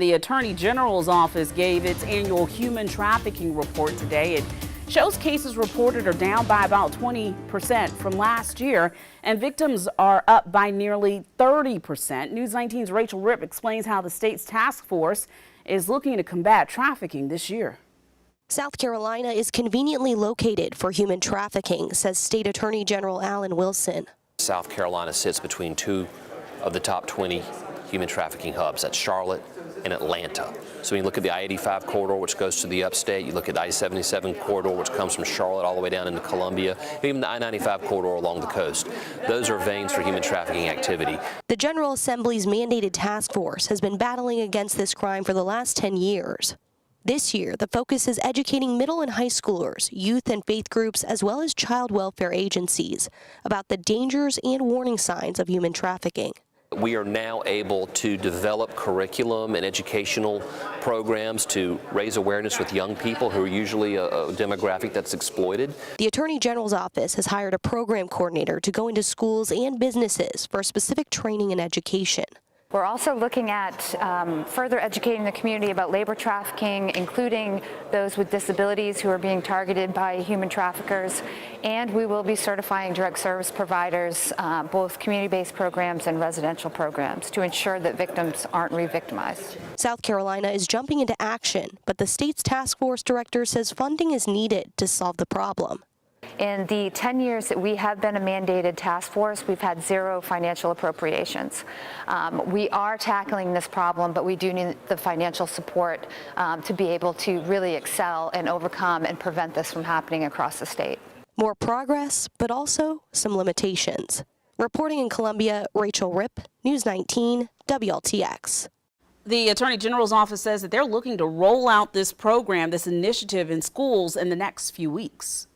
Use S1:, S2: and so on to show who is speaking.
S1: The Attorney General's office gave its annual human trafficking report today. It shows cases reported are down by about 20% from last year, and victims are up by nearly 30%. News 19's Rachel Ripp explains how the state's task force is looking to combat trafficking this year.
S2: South Carolina is conveniently located for human trafficking, says State Attorney General Alan Wilson.
S3: South Carolina sits between two of the top 20 human trafficking hubs. That's Charlotte and Atlanta. So when you look at the I-85 corridor, which goes to the upstate, you look at the I-77 corridor, which comes from Charlotte all the way down into Columbia, even the I-95 corridor along the coast. Those are veins for human trafficking activity.
S2: The General Assembly's mandated task force has been battling against this crime for the last 10 years. This year, the focus is educating middle and high schoolers, youth and faith groups, as well as child welfare agencies about the dangers and warning signs of human trafficking.
S3: We are now able to develop curriculum and educational programs to raise awareness with young people who are usually a demographic that's exploited.
S2: The Attorney General's office has hired a program coordinator to go into schools and businesses for specific training and education.
S4: We're also looking at further educating the community about labor trafficking, including those with disabilities who are being targeted by human traffickers. And we will be certifying direct service providers, both community-based programs and residential programs, to ensure that victims aren't re-victimized.
S2: South Carolina is jumping into action, but the state's task force director says funding is needed to solve the problem.
S4: In the 10 years that we have been a mandated task force, we've had zero financial appropriations. We are tackling this problem, but we do need the financial support to be able to really excel and overcome and prevent this from happening across the state.
S2: More progress, but also some limitations. Reporting in Columbia, Rachel Ripp, News 19, WLTX.
S1: The Attorney General's office says that they're looking to roll out this program, this initiative in schools in the next few weeks.